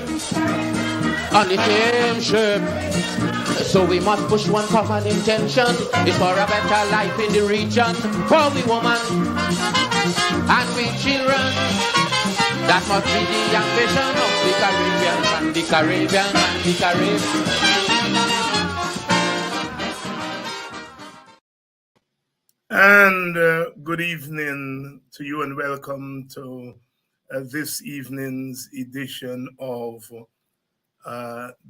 trip on the same ship. So we must push one common intention. It's for a better life in the region. For we woman and we children. That must be the ambition of the Caribbean and the Caribbean and the Caribbean. And good evening to you and welcome to this evening's edition of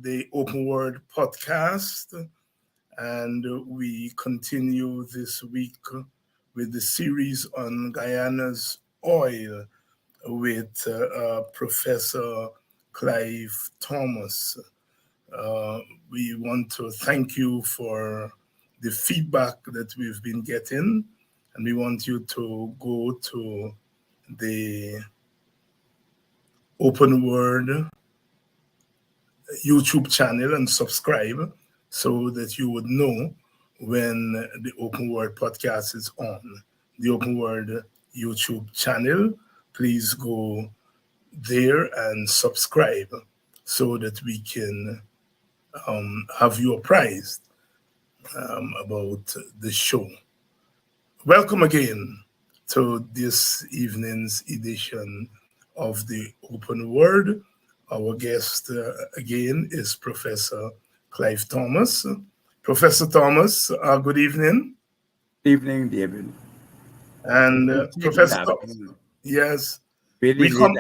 the Open Word podcast. And we continue this week with the series on Guyana's oil with Professor Clive Thomas. We want to thank you for the feedback that we've been getting, and we want you to go to the Open Word YouTube channel and subscribe so that you would know when the Open Word podcast is on. The Open Word YouTube channel, please go there and subscribe so that we can have you apprised about the show. Welcome again to this evening's edition of the Open Word. Our guest again is Professor Clive Thomas. Professor Thomas, good evening. Good evening, David. And Professor Thomas, yes, we come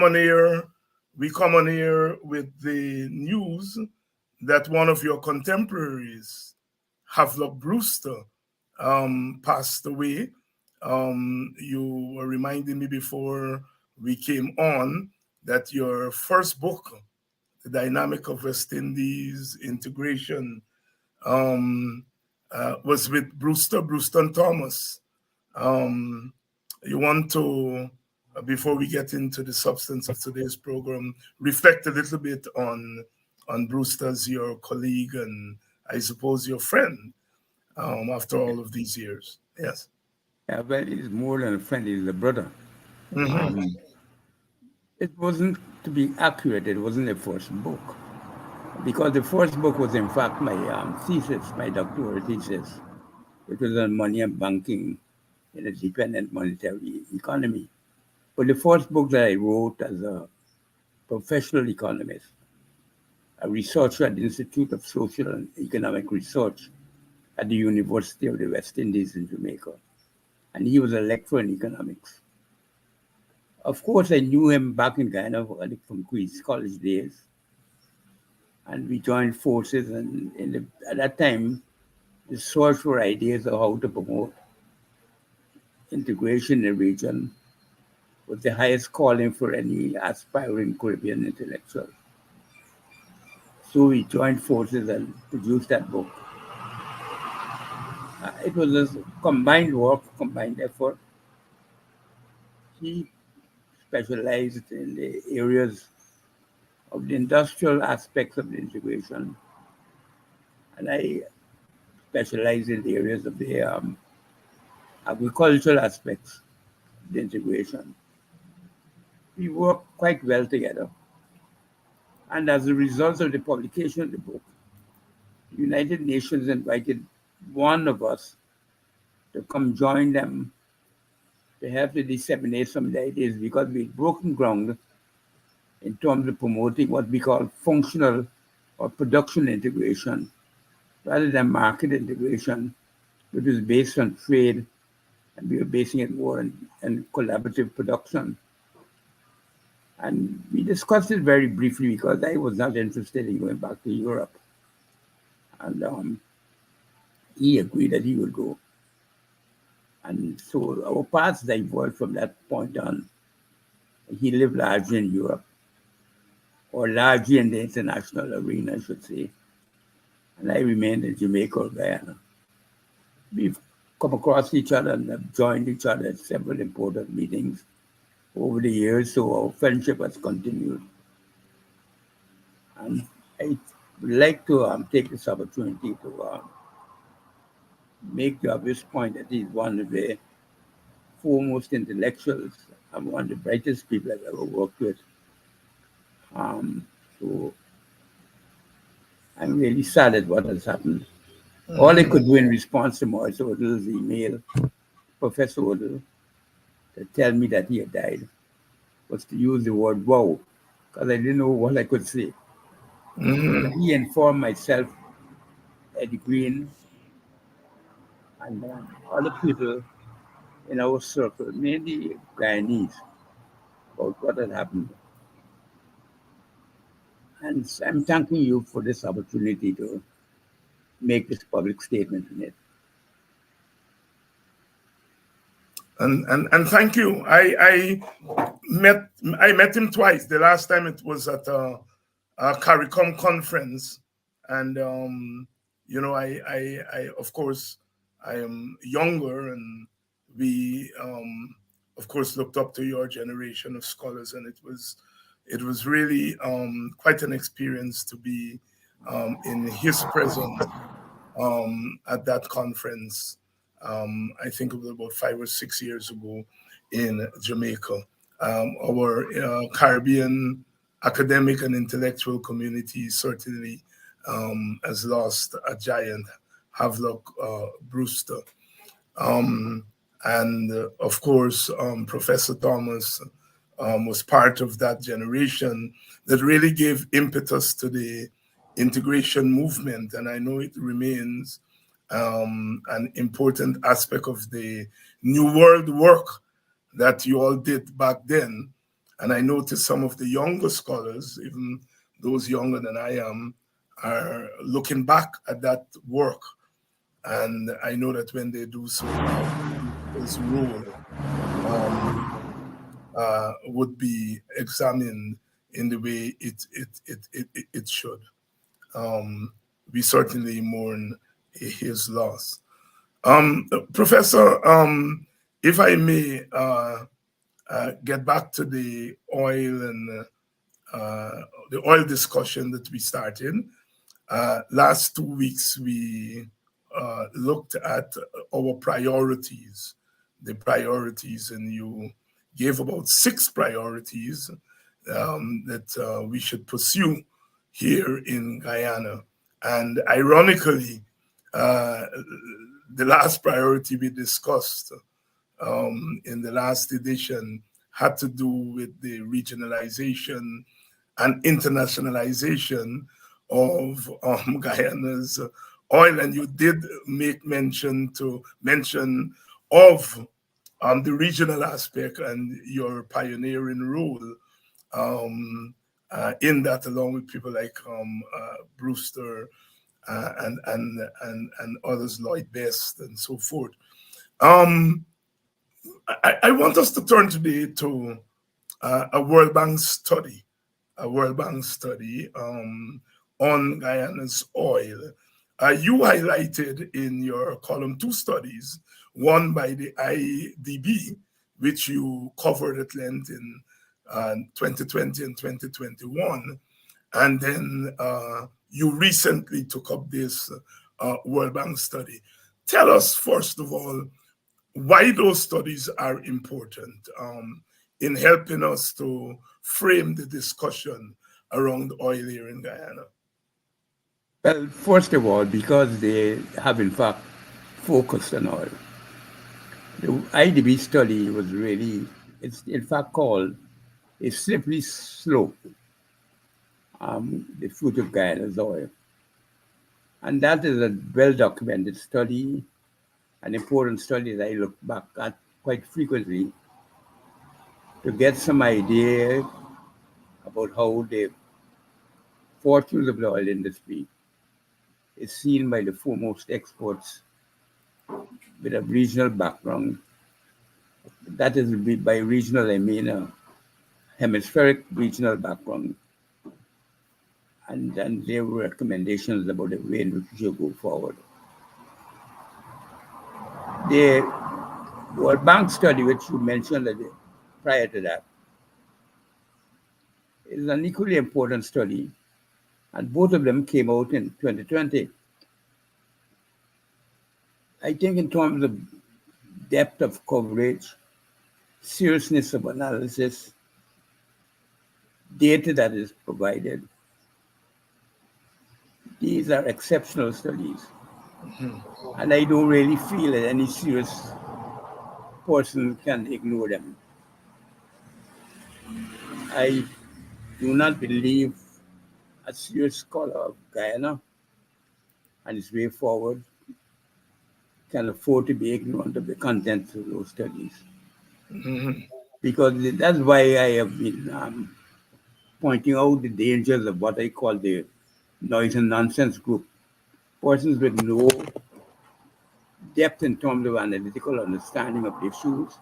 on here. We come on here with the news that one of your contemporaries, Havelock Brewster, passed away. You were reminding me before we came on that your first book, The Dynamic of West Indies Integration, was with Brewster and Thomas. You want to, before we get into the substance of today's program, reflect a little bit on Brewster as your colleague and I suppose your friend after all of these years. Yes. Yeah, well, he's more than a friend, he's a brother. Mm-hmm. It wasn't, to be accurate, it wasn't the first book. Because the first book was, in fact, my thesis, my doctoral thesis, which was on money and banking in a dependent monetary economy. But the first book that I wrote as a professional economist, a researcher at the Institute of Social and Economic Research at the University of the West Indies in Jamaica. And he was a lecturer in economics. Of course, I knew him back in Guyana from Queen's College days. And we joined forces, and at that time, the search for ideas of how to promote integration in the region was the highest calling for any aspiring Caribbean intellectual. So we joined forces and produced that book. It was a combined work, combined effort. He specialized in the areas of the industrial aspects of the integration, and I specialized in the areas of the agricultural aspects of the integration. We worked quite well together. And as a result of the publication of the book, the United Nations invited one of us to come join them to help to disseminate some of the ideas, because we'd broken ground in terms of promoting what we call functional or production integration, rather than market integration, which is based on trade, and we were basing it more on collaborative production. And we discussed it very briefly because I was not interested in going back to Europe. And he agreed that he would go. And so our paths diverged from that point on. He lived largely in Europe, or largely in the international arena, I should say. And I remained in Jamaica or Guyana. We've come across each other and have joined each other at several important meetings over the years, so our friendship has continued. And I would like to take this opportunity to make the obvious point that he's one of the foremost intellectuals I'm one of the brightest people I've ever worked with. So I'm really sad at what has happened. All I could do in response to Maurice Odell's email, Professor Odell, to tell me that he had died, was to use the word wow, because I didn't know what I could say. He informed myself, Eddie Green, and other people in our circle, mainly Guyanese, about what had happened. And I'm thanking you for this opportunity to make this public statement in it. And thank you. I met him twice. The last time it was at a CARICOM conference, and I of course I am younger, and we of course looked up to your generation of scholars, and it was really quite an experience to be in his presence at that conference. I think it was about 5 or 6 years ago in Jamaica. Our Caribbean academic and intellectual community certainly has lost a giant, Havelock Brewster. And of course, Professor Thomas was part of that generation that really gave impetus to the integration movement. And I know it remains an important aspect of the New World work that you all did back then. And I noticed some of the younger scholars, even those younger than I am, are looking back at that work. And I know that when they do so, his role would be examined in the way it should. We certainly mourn his loss. Professor, if I may get back to the oil and the oil discussion that we started. Last 2 weeks, we looked at our priorities, and you gave about 6 priorities that we should pursue here in Guyana. And ironically, the last priority we discussed in the last edition had to do with the regionalization and internationalization of Guyana's oil. And you did make mention of the regional aspect and your pioneering role in that, along with people like Brewster and others, Lloyd Best, and so forth. I want us to turn today to a World Bank study, on Guyana's oil. You highlighted in your column 2 studies, one by the IDB, which you covered at length in 2020 and 2021. And then you recently took up this World Bank study. Tell us, first of all, why those studies are important in helping us to frame the discussion around oil here in Guyana. Well, first of all, because they have in fact focused on oil. The IDB study was really, it's in fact called a slippery slope, the fruit of Guyana's oil. And that is a well-documented study, an important study that I look back at quite frequently to get some idea about how the fortunes of the oil industry is seen by the foremost experts with a regional background. That is, by regional, I mean a hemispheric regional background. And then there were recommendations about the way in which we should go forward. The World Bank study, which you mentioned prior to that, is an equally important study, and both of them came out in 2020. I think in terms of depth of coverage, seriousness of analysis, data that is provided. These are exceptional studies. And I don't really feel that any serious person can ignore them. I do not believe a serious scholar of Guyana and its way forward can afford to be ignorant of the contents of those studies. Because that's why I have been pointing out the dangers of what I call the noise and nonsense group. Persons with no depth in terms of analytical understanding of the issues,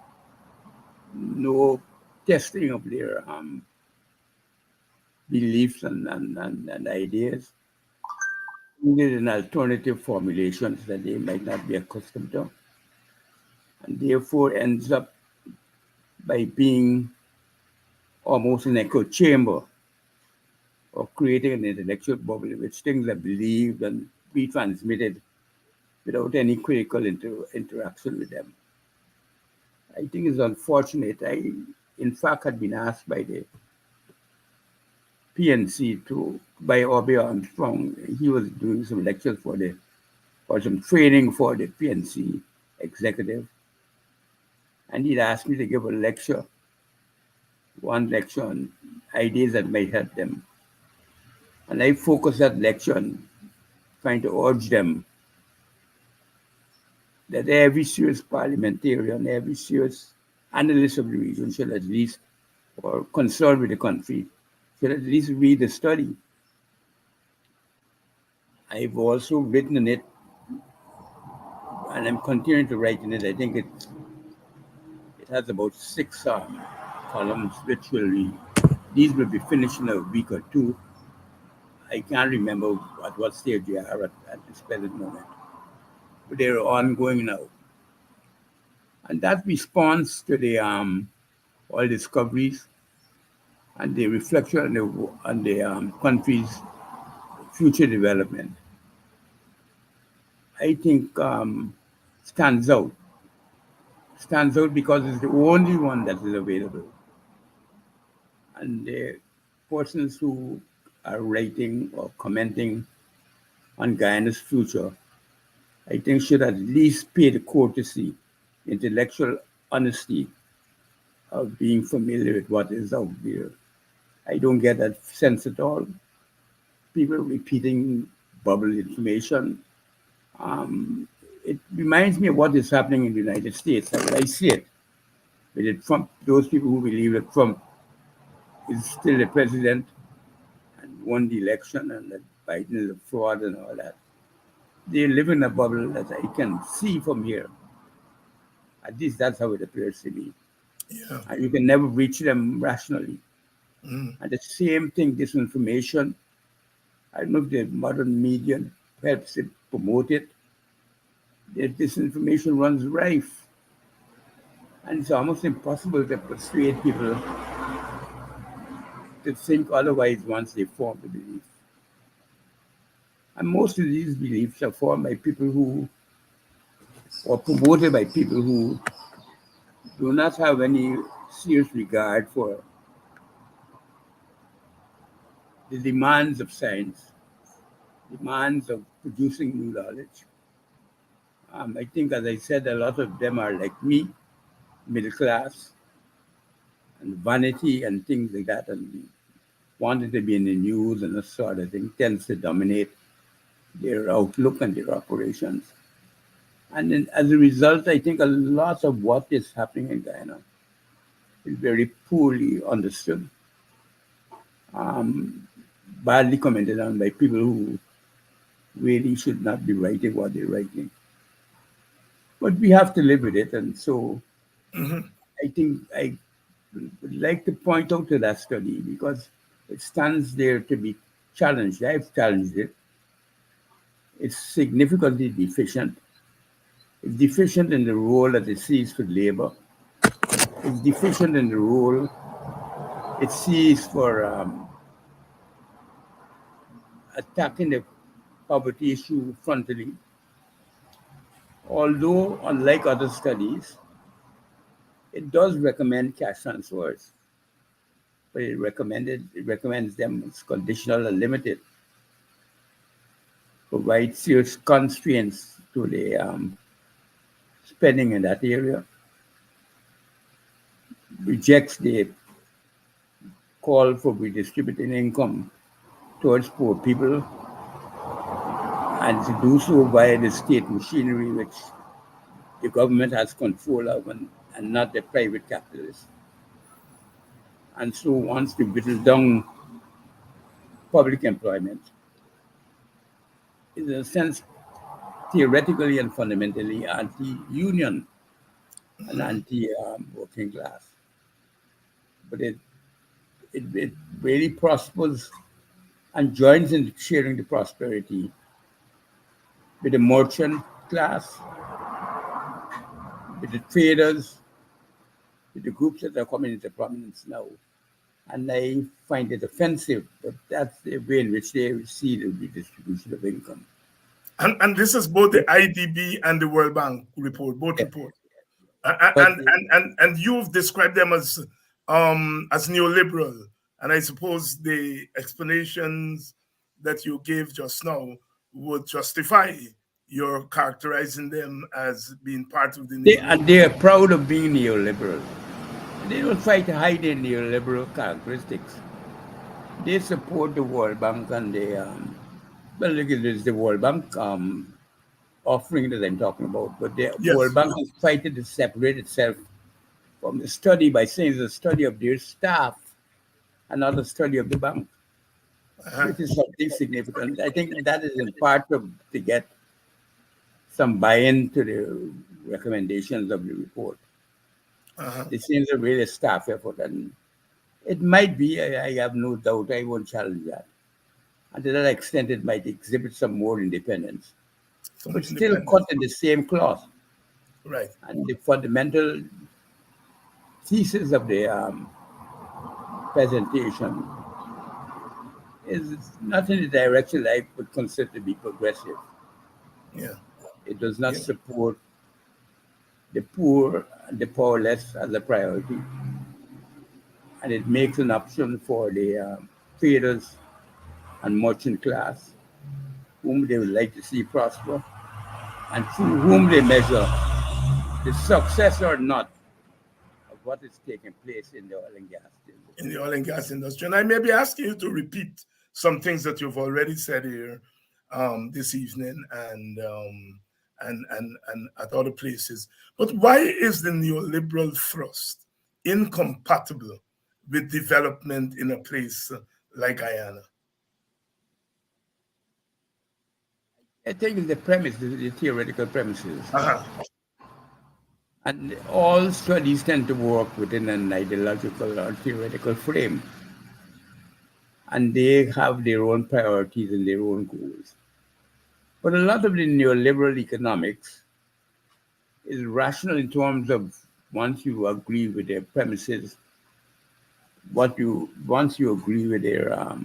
no testing of their beliefs and ideas, needed in alternative formulations that they might not be accustomed to, and therefore ends up by being almost an echo chamber or creating an intellectual bubble in which things are believed and retransmitted without any critical interaction with them. I think it's unfortunate. I, in fact, had been asked by the PNC by Obi Armstrong. He was doing some lectures or some training for the PNC executive. And he'd asked me to give one lecture on ideas that might help them. And I focused that lecture on trying to urge them that every serious parliamentarian, every serious analyst of the region should at least, or concerned with the country, should at least read the study. I've also written in it, and I'm continuing to write in it. I think it has about 6 columns, which these will be finished in a week or two. I can't remember at what stage they are at this present moment, but they're ongoing now. And that responds to the oil discoveries and the reflection on the country's future development, I think stands out. Stands out because it's the only one that is available. And the persons who are writing or commenting on Guyana's future, I think should at least pay the courtesy, intellectual honesty of being familiar with what is out there. I don't get that sense at all. People repeating bubble information. It reminds me of what is happening in the United States. I see it. With Trump, those people who believe that Trump is still the president and won the election and that Biden is a fraud and all that. They live in a bubble that I can see from here. At least that's how it appears to me. Yeah. And you can never reach them rationally. And the same thing, disinformation. I don't know if the modern media helps it promote it. The disinformation runs rife. And it's almost impossible to persuade people to think otherwise once they form the belief. And most of these beliefs are formed by people who, or promoted by people who do not have any serious regard for the demands of science, demands of producing new knowledge. I think, as I said, a lot of them are like me, middle class, and vanity and things like that, and wanting to be in the news and that sort of thing tends to dominate their outlook and their operations. And then, as a result, I think a lot of what is happening in Guyana is very poorly understood, badly commented on by people who really should not be writing what they're writing. But we have to live with it. And so I think I would like to point out to that study because it stands there to be challenged. I've challenged it. It's significantly deficient. It's deficient in the role that it sees for labor. It's deficient in the role it sees for attacking the poverty issue frontally. Although, unlike other studies, It does recommend cash transfers, but it recommends them as conditional and limited, provides serious constraints to the spending in that area, rejects the call for redistributing income towards poor people, and to do so via the state machinery, which the government has control of, and not the private capitalists. And so wants to whittle down public employment is, in a sense, theoretically and fundamentally anti-union and anti-working class. But it really prospers and joins in sharing the prosperity with the merchant class, with the traders, with the groups that are coming into prominence now. And I find it offensive, but that's the way in which they see the redistribution of income. And this is both the IDB and the World Bank report, both reports. And you've described them as neoliberal. And I suppose the explanations that you gave just now would justify your characterizing them as being part of the neoliberal. They are proud of being neoliberal. They don't try to hide their neoliberal characteristics. They support the World Bank and the well, look, it is the World Bank offering that I'm talking about, but the World Bank has tried to separate itself from the study by saying it's a study of their staff and not a study of the bank, which is something significant. I think that is in part to get some buy-in to the recommendations of the report. It seems a really staff effort, and it might be, I have no doubt, I won't challenge that. And to that extent, it might exhibit some more independence, but still cut in the same cloth. Right. And the fundamental thesis of the presentation is not in the direction I would consider to be progressive. Yeah. It does not support the poor and the powerless as a priority. And it makes an option for the traders and merchant class, whom they would like to see prosper, and through whom they measure the success or not of what is taking place in the oil and gas industry. In the oil and gas industry. And I may be asking you to repeat some things that you've already said here this evening and at other places. But why is the neoliberal thrust incompatible with development in a place like Guyana? I think the premise, the theoretical premises. And all studies tend to work within an ideological or theoretical frame. And they have their own priorities and their own goals. But a lot of the neoliberal economics is rational in terms of once you agree with their premises, once you agree with their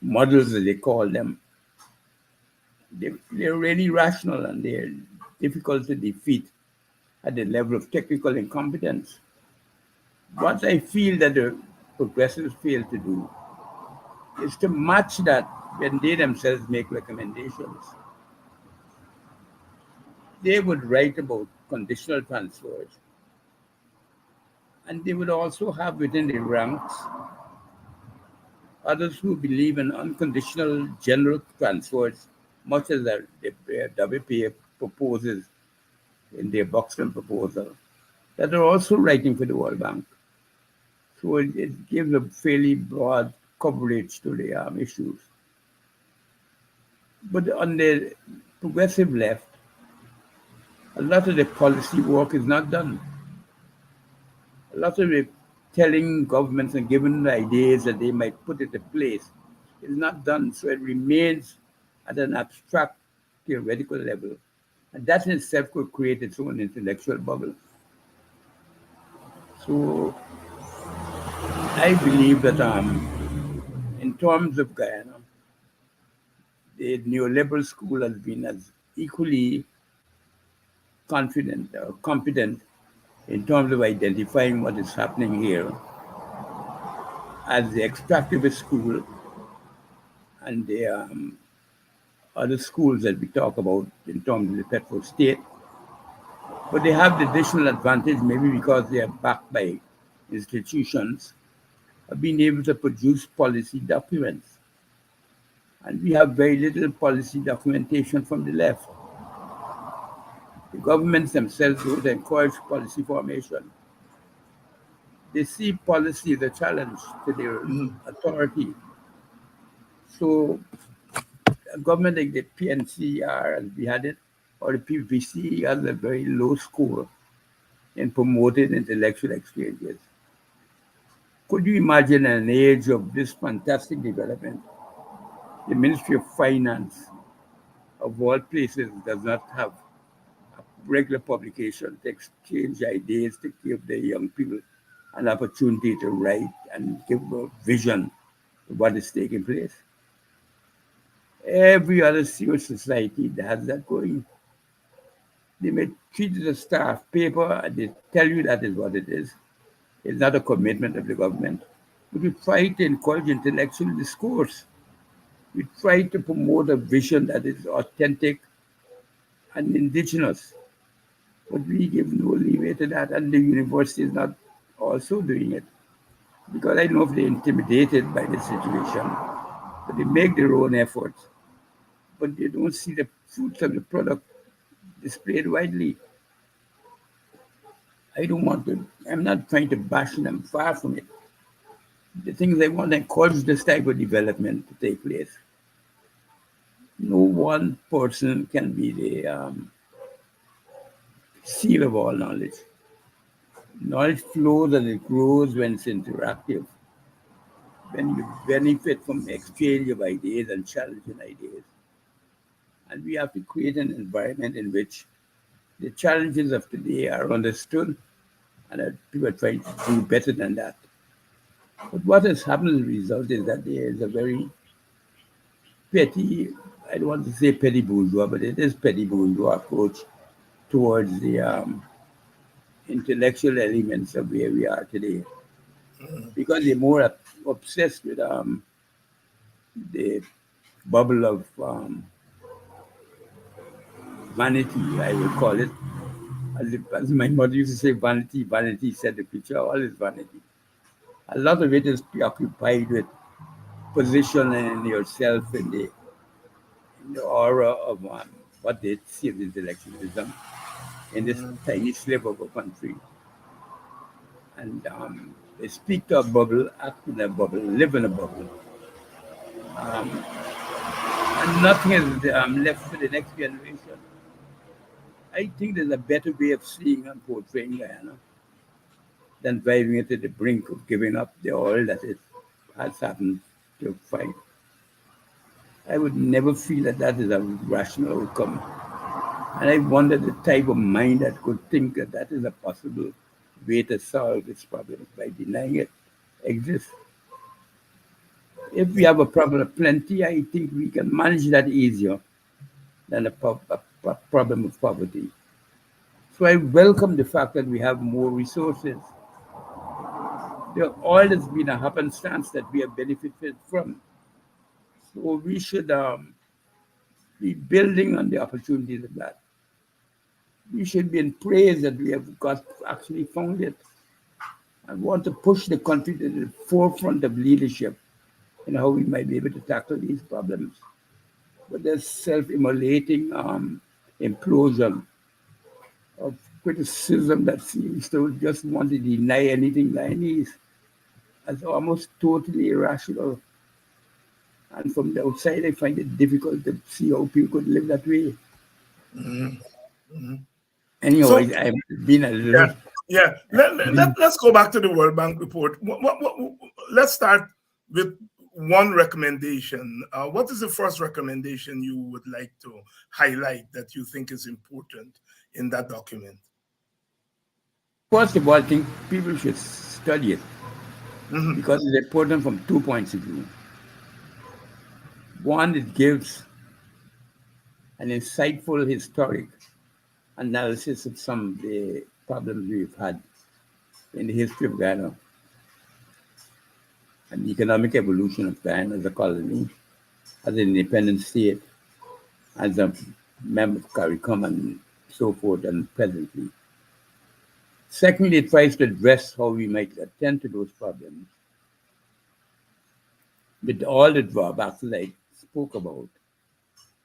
models, as they call them, they're really rational and they're difficult to defeat at the level of technical incompetence. What I feel that the progressives fail to do is to match that when they themselves make recommendations. They would write about conditional transfers, and they would also have within the ranks others who believe in unconditional general transfers, much as the WPA proposes in their Buxton proposal, that are also writing for the World Bank. So it gives a fairly broad coverage to the issues. But on the progressive left, a lot of the policy work is not done. A lot of the telling governments and giving the ideas that they might put into place is not done. So it remains at an abstract theoretical level. And that in itself could create its own intellectual bubble. So I believe that in terms of Guyana, the neoliberal school has been as equally confident or competent in terms of identifying what is happening here as the extractivist school and the other schools that we talk about in terms of the petro state. But they have the additional advantage, maybe because they are backed by institutions, of being able to produce policy documents. And we have very little policy documentation from the left. The governments themselves don't encourage policy formation. They see policy as a challenge to their authority. So a government like the PNCR, as we had it, or the PVC has a very low score in promoting intellectual exchanges. Could you imagine an age of this fantastic development? The Ministry of Finance, of all places, does not have a regular publication to exchange ideas, to give the young people an opportunity to write and give a vision of what is taking place. Every other civil society that has that going. They may treat it as staff paper and they tell you that is what it is. It's not a commitment of the government. But we try to encourage intellectual discourse. We try to promote a vision that is authentic and indigenous. But we give no leeway to that, and the university is not also doing it. Because I don't know if they're intimidated by the situation, but they make their own efforts. But they don't see the fruits of the product displayed widely. I'm not trying to bash them, far from it. The things I want to encourage this type of development to take place. No one person can be the seal of all knowledge. Knowledge flows and it grows when it's interactive, when you benefit from exchange of ideas and challenging ideas. And we have to create an environment in which the challenges of today are understood and that people are trying to do better than that. But what has happened as a result is that there is a very petty, I don't want to say petty bourgeois, but it is petty bourgeois approach towards the intellectual elements of where we are today. Because they're more obsessed with the bubble of vanity, I would call it. As my mother used to say, vanity, vanity, said the preacher, all is vanity. A lot of it is preoccupied with positioning yourself in the aura of what they see as intellectualism in this tiny slip of a country. And they speak to a bubble, act in a bubble, live in a bubble. And nothing is left for the next generation. I think there's a better way of seeing and portraying Guyana than driving it to the brink of giving up the oil that it has happened to find. I would never feel that that is a rational outcome. And I wonder the type of mind that could think that that is a possible way to solve this problem by denying it exists. If we have a problem of plenty, I think we can manage that easier than a problem of poverty. So I welcome the fact that we have more resources. The oil has been a happenstance that we have benefited from. So we should be building on the opportunities of that. We should be in praise that we have got actually found it. I want to push the country to the forefront of leadership in how we might be able to tackle these problems. But there's self-immolating implosion of criticism that seems to just want to deny anything Guyanese as almost totally irrational. And from the outside, I find it difficult to see how people could live that way. Anyhow, So, I've been a yeah, little. yeah. Let's go back to the World Bank report. Let's start with one recommendation. What is the first recommendation you would like to highlight that you think is important in that document? First of all, I think people should study it because it's important from 2 points of view. One, it gives an insightful historic analysis of some of the problems we've had in the history of Guyana and the economic evolution of Guyana as a colony, as an independent state, as a member of CARICOM and so forth, and presently. Secondly, it tries to address how we might attend to those problems with all the drawbacks that I spoke about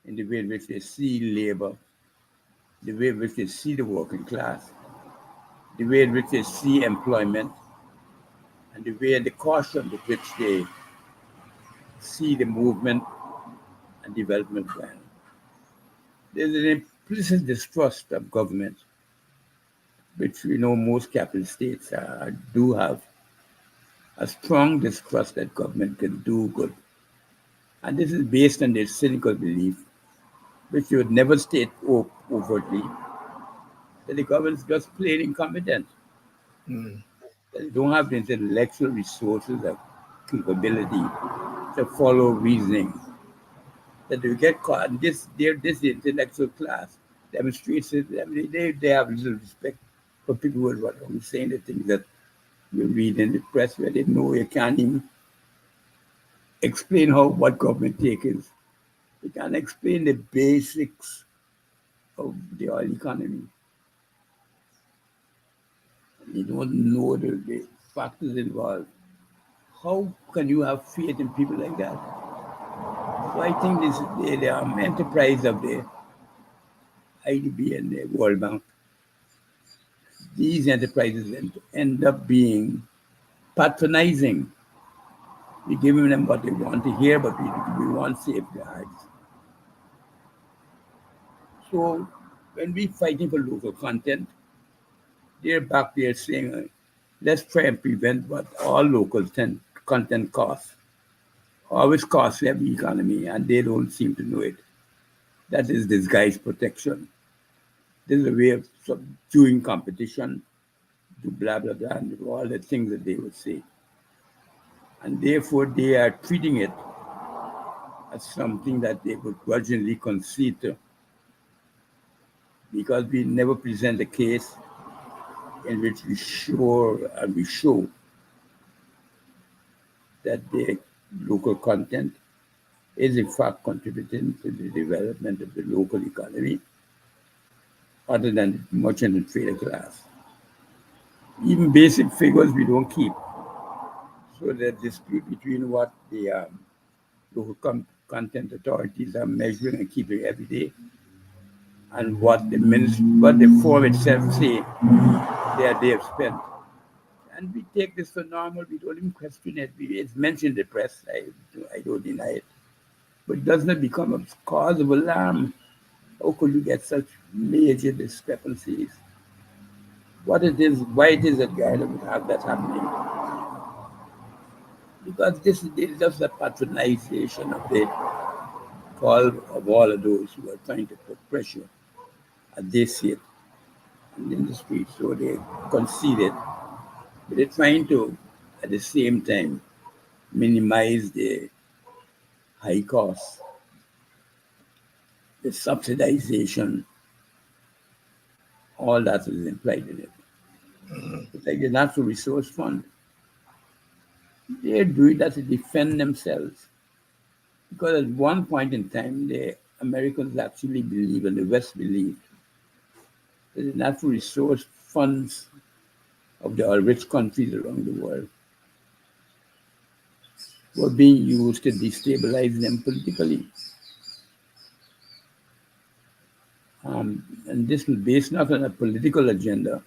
in the way in which they see labor, the way in which they see the working class, the way in which they see employment, and the way and the caution with which they see the movement and development plan. There's an implicit distrust of government, which we know most capital states do have, a strong distrust that government can do good. And this is based on their cynical belief, which you would never state overtly, that the government is just plain incompetent, that they don't have the intellectual resources or capability to follow reasoning, that they get caught. And this intellectual class demonstrates it. I mean, they have little respect for people who are saying the things that you read in the press where they know you can't even explain what government take is. You can't explain the basics of the oil economy. You don't know the factors involved. How can you have faith in people like that? So I think the enterprise of the IDB and the World Bank, these enterprises end up being patronizing. We give them what they want to hear, but we want safeguards. So when we're fighting for local content, they're back there saying, let's try and prevent what all local content costs. Always costs every economy, and they don't seem to know it. That is disguised protection. This is a way of subduing competition, to blah, blah, blah, and all the things that they would say. And therefore, they are treating it as something that they would grudgingly concede to, because we never present a case in which we show that the local content is in fact contributing to the development of the local economy, other than the merchant and trader class. Even basic figures we don't keep. So the dispute between what the local content authorities are measuring and keeping every day, and what the form itself say they have spent. And we take this for normal. We don't even question it. It's mentioned in the press. I don't deny it. But it does not become a cause of alarm. How could you get such major discrepancies? What it is, why it is that Guyana would have that happening? Because this is just a patronization of the call of all of those who are trying to put pressure, as they see it, in the street. So they concede it. But they're trying to, at the same time, minimize the high costs, the subsidization, all that is implied in it. It's like the Natural Resource Fund. They're doing that to defend themselves. Because at one point in time, the Americans actually believed, and the West believed, that the natural resource funds of the rich countries around the world were being used to destabilize them politically. And this was based not on a political agenda.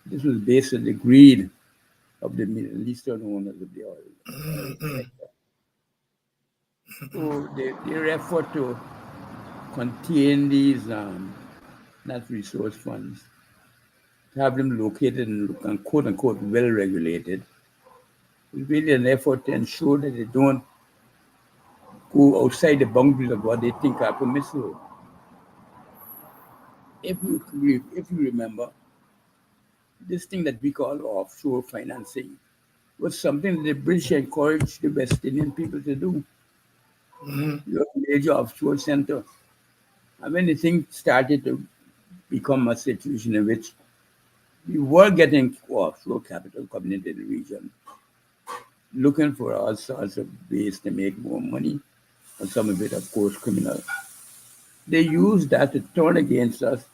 This was based on the greed of the Middle Eastern owners of the oil sector. So their effort to contain these natural resource funds, to have them located and quote unquote well regulated, is really an effort to ensure that they don't go outside the boundaries of what they think are permissible. If you remember, this thing that we call offshore financing was something that the British encouraged the West Indian people to do. Your major offshore center. And when the thing started to become a situation in which We were getting offshore capital coming into the region, looking for all sorts of ways to make more money, and some of it, of course, criminal. They used that to turn against us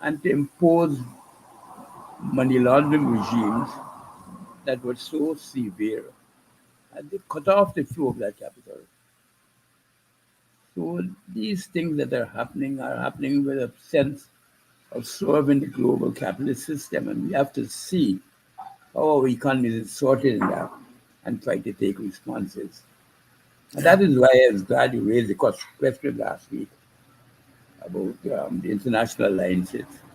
and to impose money laundering regimes that were so severe. And they cut off the flow of that capital. So these things that are happening with a sense of serving the global capitalist system. And we have to see how our economy is sorted in that and try to take responses. And that is why I was glad you raised the question last week about the international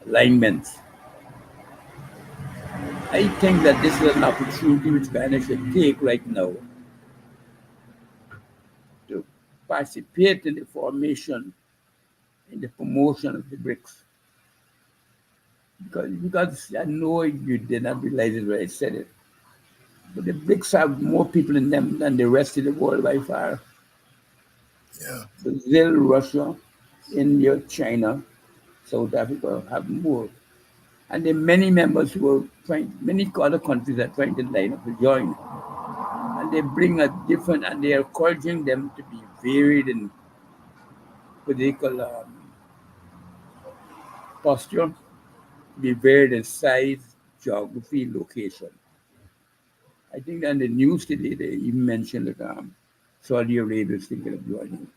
alignments. I think that this is an opportunity which Ghana should take right now to participate in the formation, in the promotion of the BRICS. Because I know you did not realize it when I said it, but the BRICS have more people in them than the rest of the world by far. Yeah. Brazil, Russia, India, China, South Africa have more. And there are many members who are many other countries are trying to line up to join. And they bring a different, and they are encouraging them to be varied in political posture, be varied in size, geography, location. I think on the news today, they even mentioned that Saudi Arabia is thinking of joining,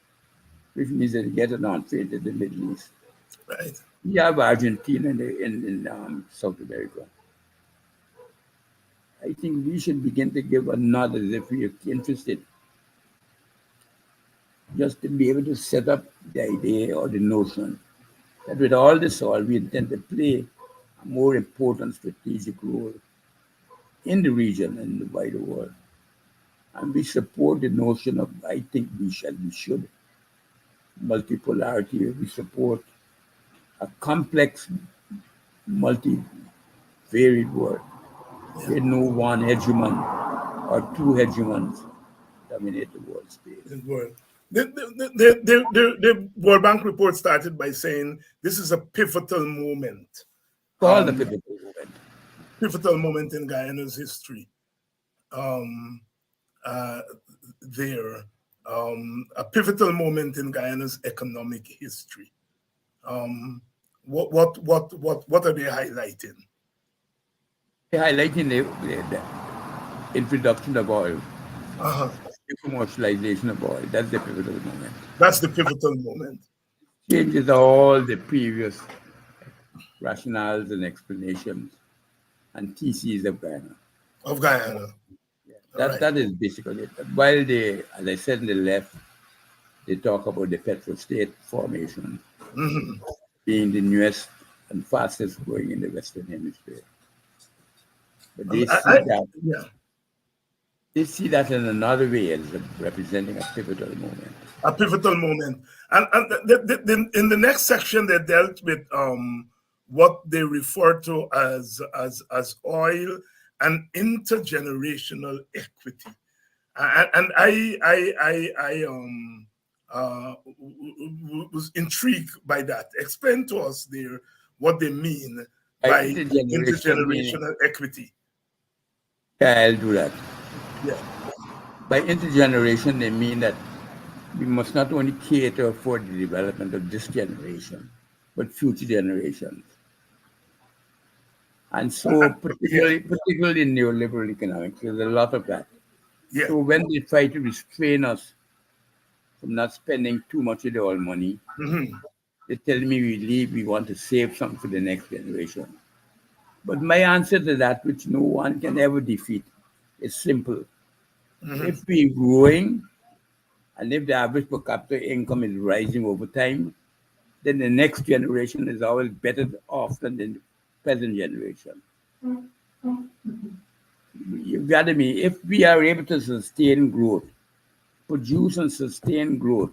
which means that they get an entree into the Middle East. Right. You have Argentina in South America. I think we should begin to give a nod as if we are interested, just to be able to set up the idea or the notion that with all this all, we intend to play a more important strategic role in the region and the wider world. And we support the notion of, I think we should, multipolarity. We support a complex, multi-varied world where no one hegemon or two hegemons dominate the world space. The World Bank report started by saying this is a pivotal moment. Call the pivotal moment. Pivotal moment in Guyana's history. A pivotal moment in Guyana's economic history. What are they highlighting? They're highlighting the introduction of oil, the commercialization of oil. That's the pivotal moment. That's the pivotal moment. Changes all the previous rationales and explanations and theses of Guyana. Of Guyana. That is basically it. While they, as I said in the left, they talk about the petrostate formation being the newest and fastest growing in the Western Hemisphere. But they see that in another way as representing a pivotal moment. A pivotal moment. And in the next section, they dealt with what they refer to as oil and intergenerational equity. And I was intrigued by that. Explain to us there what they mean by intergenerational equity. Yeah, I'll do that. Yeah. By intergeneration, they mean that we must not only cater for the development of this generation, but future generations. And so, particularly in neoliberal economics, there's a lot of that. Yeah. So when they try to restrain us from not spending too much of the oil money, they tell me we want to save some for the next generation. But my answer to that, which no one can ever defeat, is simple. If we're growing, and if the average per capita income is rising over time, then the next generation is always better off than the present generation. You gather me? If we are able to sustain growth, produce and sustain growth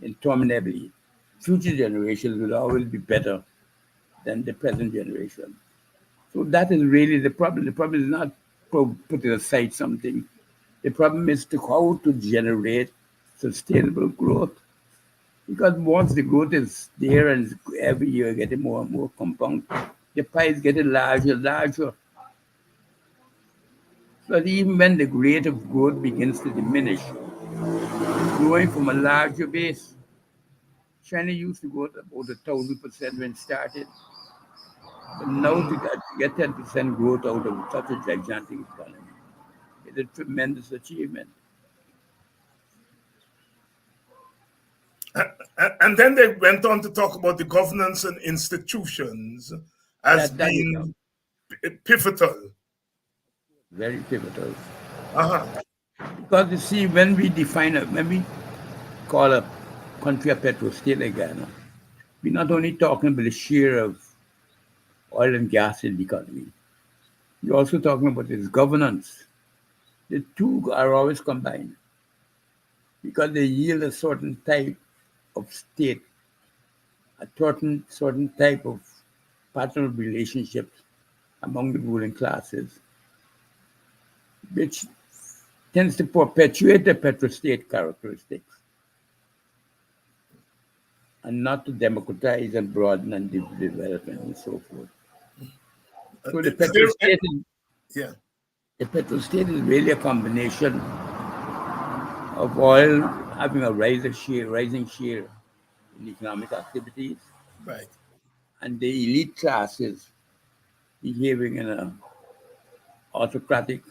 interminably, future generations will always be better than the present generation. So that is really the problem. The problem is not putting aside something. The problem is how to generate sustainable growth. Because once the growth is there and every year getting more and more compound, the pie is getting larger, larger. So that even when the rate of growth begins to diminish, it's growing from a larger base. China used to grow at about 1,000% when it started. But now to get 10% growth out of such a gigantic economy is a tremendous achievement. And then they went on to talk about the governance and institutions as That is being pivotal. very pivotal. Uh-huh. Because you see, when we call a country a petrostate like Ghana, we're not only talking about the share of oil and gas in the economy, we're also talking about its governance. The two are always combined because they yield a certain type of state, a certain type of pattern of relationships among the ruling classes, which tends to perpetuate the petrostate characteristics and not to democratize and broaden and development and so forth. So the Yeah. petrostate is really a combination of oil having a rising share in economic activities, Right. and the elite classes behaving in an autocratic,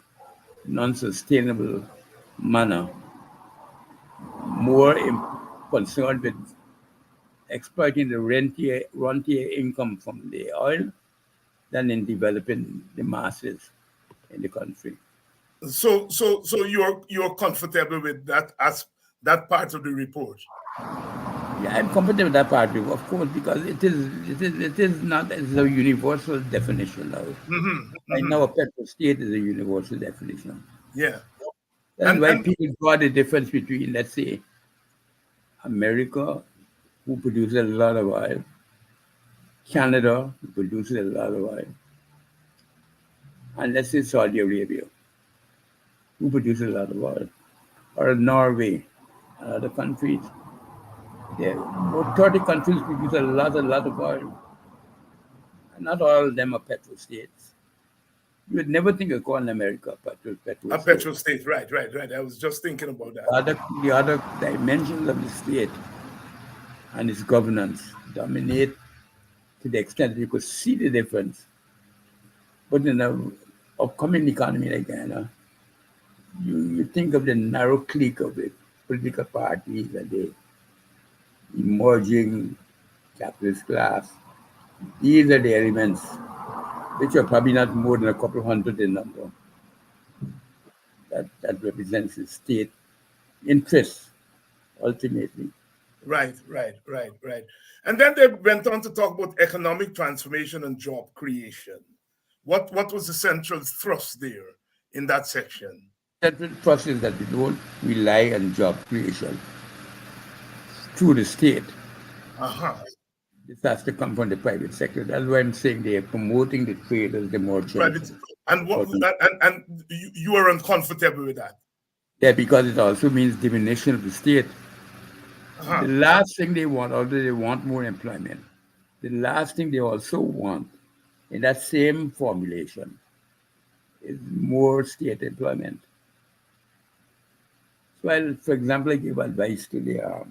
non-sustainable manner, more concerned with exploiting the rentier income from the oil than in developing the masses in the country. So you're comfortable with that as that part of the report? Yeah, I'm comfortable with that part, of course, because it is not as a universal definition now. Right now, a petrostate is a universal definition. Yeah. That's why people draw the difference between, let's say, America, who produces a lot of oil, Canada, who produces a lot of oil, and let's say Saudi Arabia, who produces a lot of oil, or Norway and other countries. There, about 30 countries produce a lot of oil. And not all of them are petrostates. You would never think of calling America a A petrostate. petrostate, right. I was just thinking about that. The other dimensions of the state and its governance dominate to the extent that you could see the difference. But in an upcoming economy like Ghana, you think of the narrow clique of the political parties and the emerging capitalist class. These are the elements which are probably not more than a couple hundred in number that represents the state interests ultimately. Right. And then they went on to talk about economic transformation and job creation. What was the central thrust there in that section? Central thrust is that we don't rely on job creation through the state. Uh-huh. This has to come from the private sector. That's why I'm saying they are promoting the traders, the merchants. And you are uncomfortable with that? Yeah, because it also means diminution of the state. Uh-huh. The last thing they want, although they want more employment, the last thing they also want in that same formulation is more state employment. So, for example, I give advice to the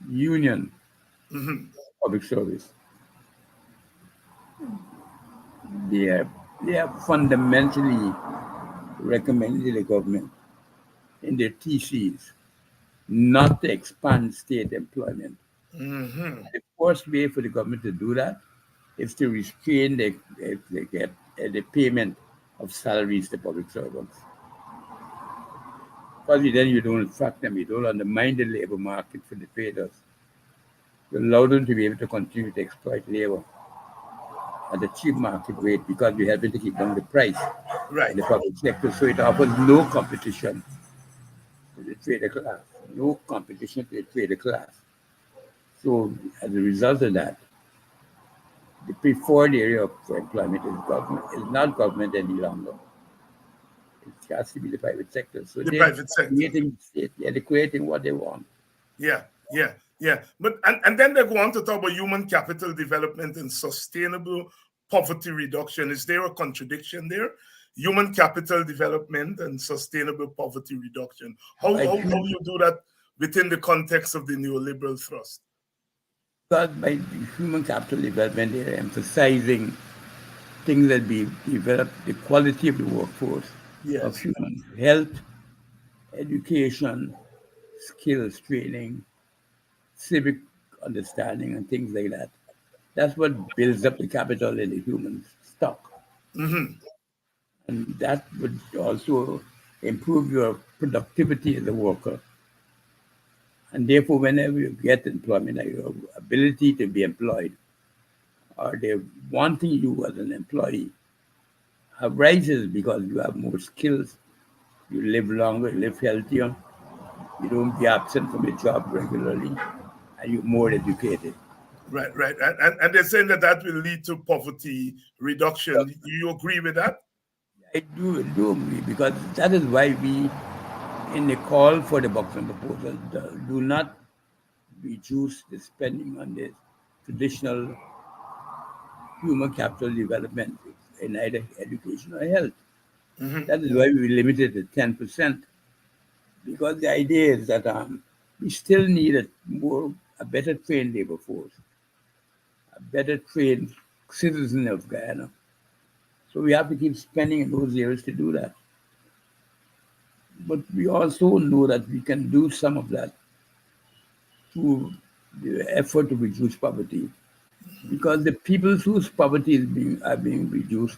union public service. They are fundamentally recommending to the government in their TCs not to expand state employment. The first way for the government to do that is to restrain the payment of salaries to public servants. Because then you don't attract them, you don't undermine the labor market for the traders. You allow them to be able to continue to exploit labor at the cheap market rate because we have to keep down the price in the public sector. So it offers no competition to the trader class, no competition to the trader class. So as a result of that, the preferred area for employment is not government any longer. It has to be the private sector. So the private sector. They're creating what they want. Yeah. Yeah, but and then they go on to talk about human capital development and sustainable poverty reduction. Is there a contradiction there? Human capital development and sustainable poverty reduction. How you do that within the context of the neoliberal thrust? Because by human capital development, they're emphasizing things that be develop the quality of the workforce, of Yes. human health, education, skills training, civic understanding, and things like that. That's what builds up the capital in the human stock. Mm-hmm. And that would also improve your productivity as a worker. And therefore, whenever you get employment, your ability to be employed, or they're wanting you as an employee, rises because you have more skills, you live longer, you live healthier, you don't be absent from your job regularly, and you're more educated. Right, right. And they're saying that that will lead to poverty reduction. Do you agree with that? I do agree, because that is why we, in the call for the Buxton proposal, do not reduce the spending on the traditional human capital development in either education or health. Mm-hmm. That is why we limited it to 10%, because the idea is that we still need a better trained labor force, a better trained citizen of Guyana. So we have to keep spending in those areas to do that. But we also know that we can do some of that through the effort to reduce poverty, because the people whose poverty are being reduced,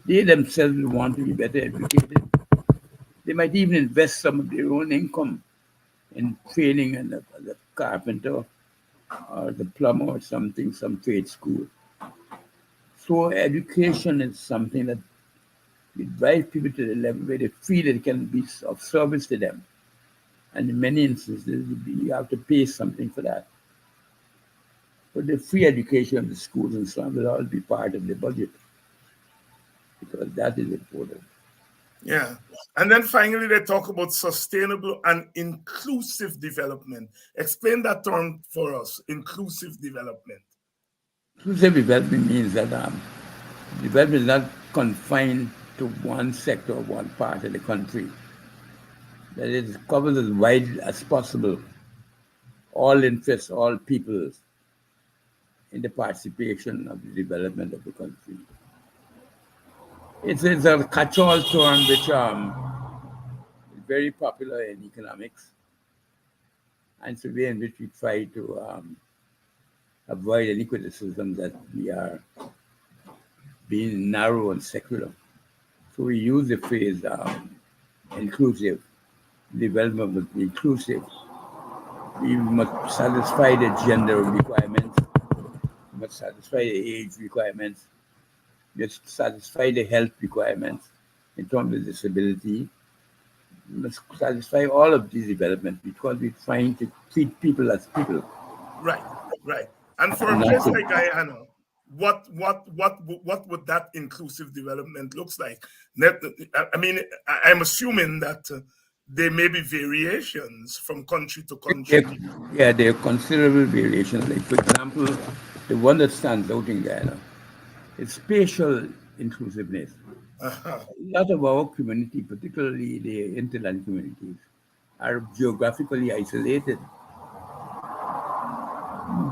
they themselves want to be better educated. They might even invest some of their own income in training as a carpenter or the plumber or something, some trade school. So education is something that will drive people to the level where they feel it can be of service to them. And in many instances, you have to pay something for that. But the free education of the schools and so on will all be part of the budget, because that is important. Yeah. And then finally, they talk about sustainable and inclusive development. Explain that term for us, inclusive development. Inclusive development means that development is not confined to one sector or one part of the country, that it covers as wide as possible all interests, all peoples in the participation of the development of the country. It's a catch-all term which is very popular in economics, and it's a way in which we try to avoid any criticism that we are being narrow and secular. So we use the phrase inclusive, development must be inclusive. We must satisfy the gender requirements, we must satisfy the age requirements, we must satisfy the health requirements in terms of disability. We must satisfy all of these developments, because we're trying to treat people as people. Right, right. And for a And not place to, like Guyana, what would that inclusive development looks like? I mean, I'm assuming that there may be variations from country to country. yeah, there are considerable variations. Like, for example, the one that stands out in Guyana is spatial inclusiveness. Uh-huh. A lot of our community, particularly the hinterland communities, are geographically isolated.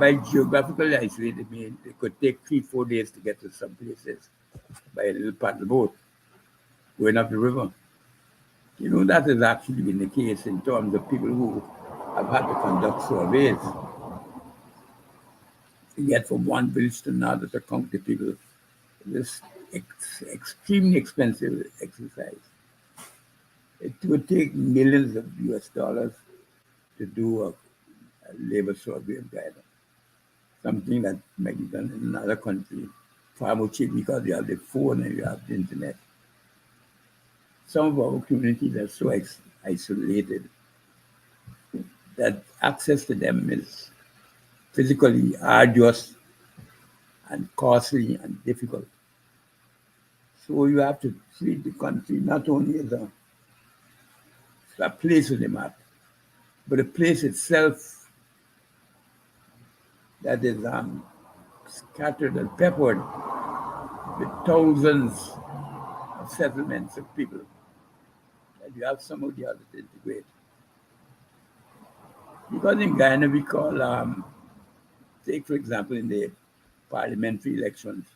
By geographically isolated, I mean it could take 3, 4 days to get to some places by a little paddle boat going up the river. You know, that has actually been the case in terms of people who have had to conduct surveys to get from one village to another to count the people. This extremely expensive exercise. It would take millions of US dollars to do a labor survey of Guyana, something that might be done in another country far more cheap, because you have the phone and you have the internet. Some of our communities are so isolated that access to them is physically arduous and costly and difficult. So you have to treat the country not only as a place on the map, but the place itself that is scattered and peppered with thousands of settlements of people that you have some of the other to integrate. Because in Guyana we call, take for example in the parliamentary elections,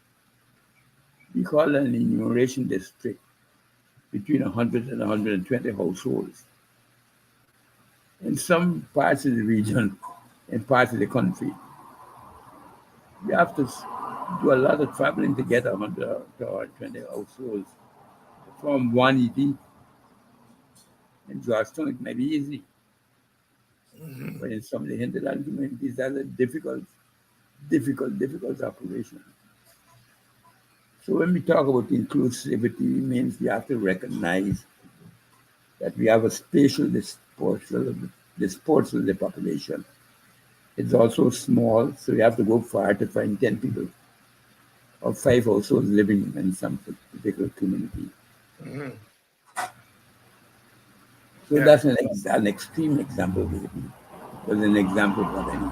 we call an enumeration district between 100 and 120 households. In some parts of the region, in parts of the country, you have to do a lot of traveling to get 100 to 120 households. From one ED in Georgetown, it may be easy. But in some of the hinterland communities, that's a difficult operation. So when we talk about inclusivity, it means we have to recognize that we have a spatial dispersal of the population. It's also small, so you have to go far to find 10 people or 5 households living in some particular community. Mm-hmm. So that's an extreme example, maybe. But an example of any.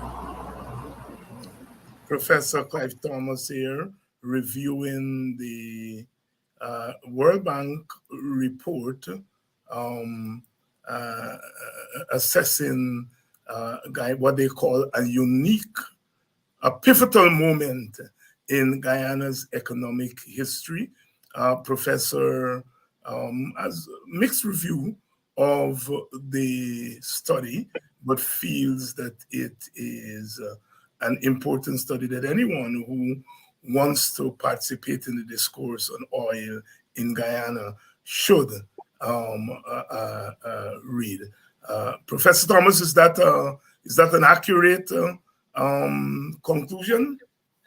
Professor Clive Thomas here, reviewing the World Bank report, assessing what they call a pivotal moment in Guyana's economic history. Professor has mixed review of the study, but feels that it is an important study that anyone who wants to participate in the discourse on oil in Guyana should read. Professor Thomas, is that an accurate conclusion?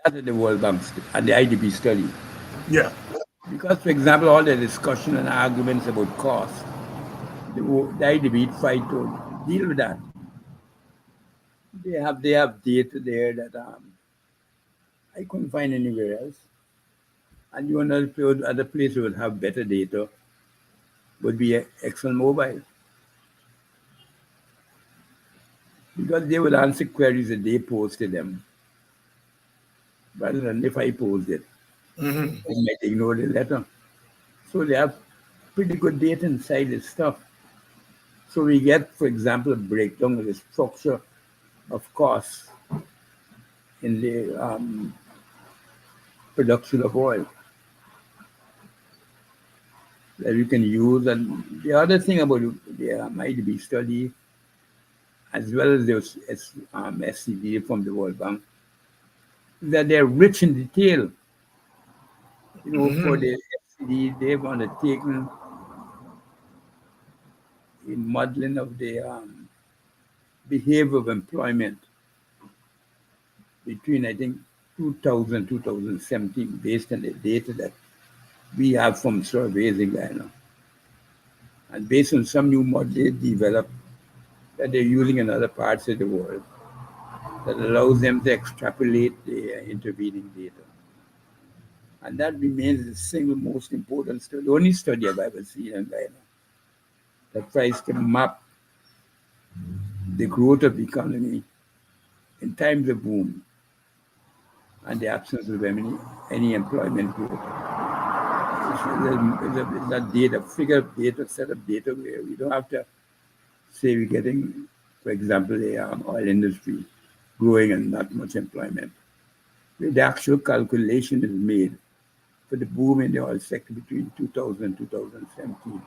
That's the World Bank and the IDB study. Yeah. Because, for example, all the discussion and arguments about cost, the IDB tried to deal with that. They have data there that I couldn't find anywhere else. And you other place would have better data would be ExxonMobil. Because they would answer queries that they posed to them, rather than if I posed it. Mm-hmm. They might ignore the letter. So they have pretty good data inside this stuff. So we get, for example, a breakdown of the structure of costs in the production of oil that you can use. And the other thing about the IDB study, as well as the SCD from the World Bank, is that they're rich in detail. You know, for the SCD, they've undertaken a modeling of the behavior of employment between, I think, 2000 and 2017, based on the data that we have from surveys in Guyana. And based on some new model they developed that they're using in other parts of the world that allows them to extrapolate the intervening data. And that remains the single most important study, the only study I've ever seen in Guyana that tries to map the growth of the economy in times of boom and the absence of any employment growth. It's that data, set of data where we don't have to say we're getting, for example, the oil industry growing and not much employment. Where the actual calculation is made for the boom in the oil sector between 2000 and 2017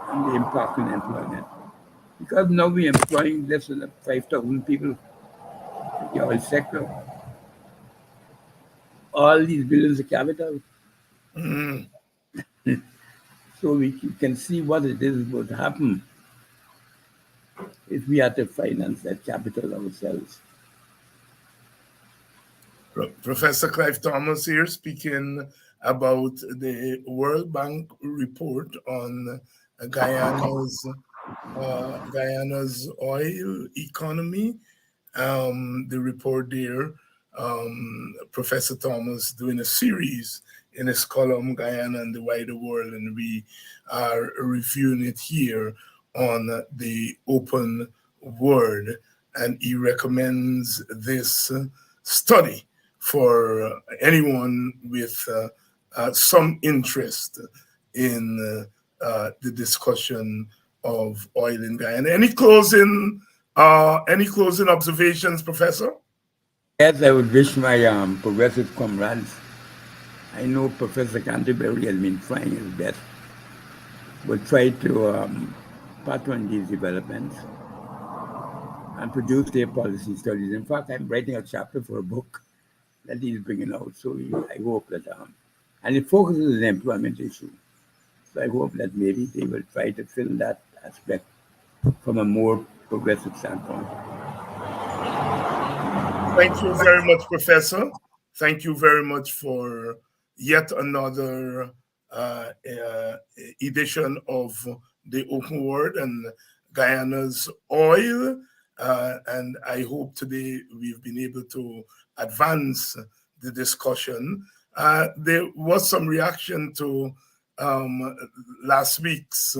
and the impact on employment. Because now we're employing less than 5,000 people in the oil sector. All these billions of capital. Mm-hmm. So we can see what it is would happen if we had to finance that capital ourselves. Professor Clive Thomas here speaking about the World Bank report on Guyana's oil economy. The report there, Professor Thomas doing a series in his column, Guyana and the Wider World, and we are reviewing it here on the Open Word. and he recommends this study for anyone with some interest in the discussion of oil in Guyana. Any closing observations, Professor? Yes, I would wish my progressive comrades. I know Professor Canterbury has been trying his best, but try to pattern these developments and produce their policy studies. In fact, I'm writing a chapter for a book that he's bringing out. So I hope that, and it focuses on the employment issue. So I hope that maybe they will try to fill that aspect from a more progressive standpoint. Thank you very much, Professor. Thank you very much for yet another edition of the Open Word and Guyana's oil. And I hope today we've been able to advance the discussion. There was some reaction to last week's,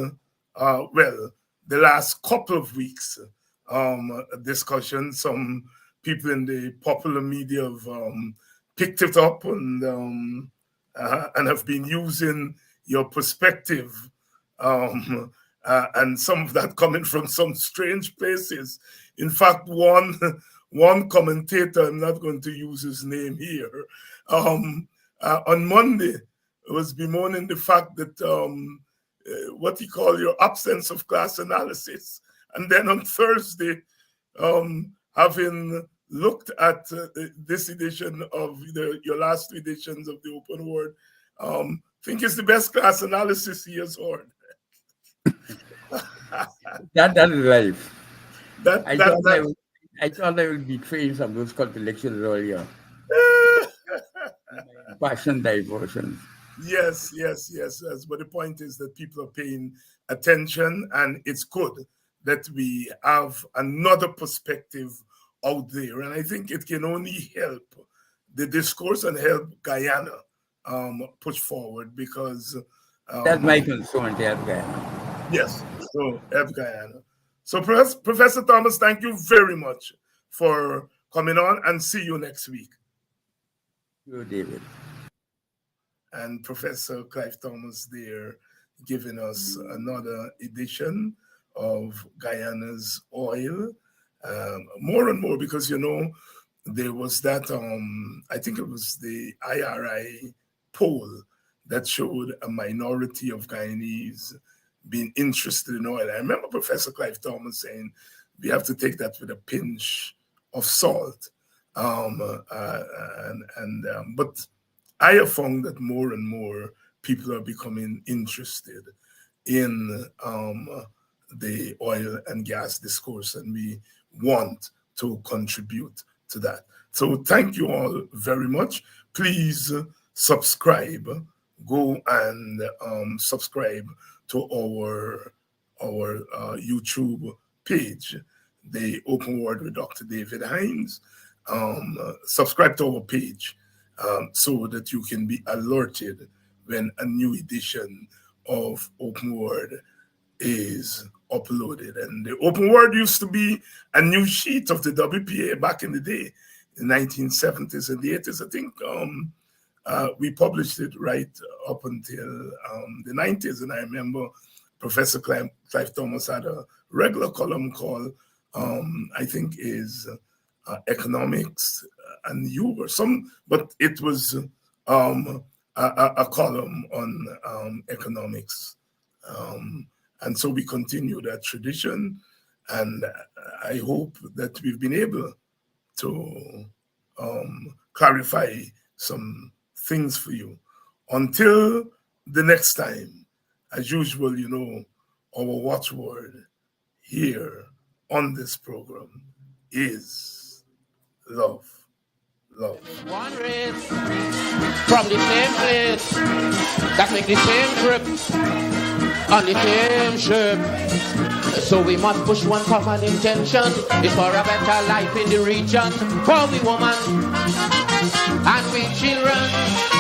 the last couple of weeks discussion. Some people in the popular media have picked it up and have been using your perspective, and some of that coming from some strange places. In fact, one commentator, I'm not going to use his name here, on Monday was bemoaning the fact that what he called your absence of class analysis, and then on Thursday, having looked at this edition of your last two editions of the Open Word, think it's the best class analysis he has heard. That is life. I thought I would be trained some of those contradictions earlier. Passion diversion. Yes. But the point is that people are paying attention, and it's good that we have another perspective out there. And I think it can only help the discourse and help Guyana push forward, because that's my concern, to help Guyana. Yes, so help Guyana. So Professor Thomas, thank you very much for coming on, and see you next week. You, David. And Professor Clive Thomas there giving us another edition of Guyana's oil. More and more, because there was that I think it was the IRI poll that showed a minority of Guyanese being interested in oil. I remember Professor Clive Thomas saying we have to take that with a pinch of salt. But I have found that more and more people are becoming interested in the oil and gas discourse, and we want to contribute to that. So thank you all very much. Please subscribe. Go and subscribe to our YouTube page, The Open Word with Dr. David Hinds. Subscribe to our page so that you can be alerted when a new edition of Open Word is uploaded. And the Open Word used to be a new sheet of the WPA back in the day, in the 1970s and the 80s. I think we published it right up until the 90s. And I remember Professor Clive Thomas had a regular column called, I think is Economics and You or some, but it was a column on economics. And so we continue that tradition, and I hope that we've been able to clarify some things for you. Until the next time, as usual, our watchword here on this program is love. Love. One race from the same place that make the same trip on the same ship. So we must push one common intention. It's for a better life in the region, for we woman and we children.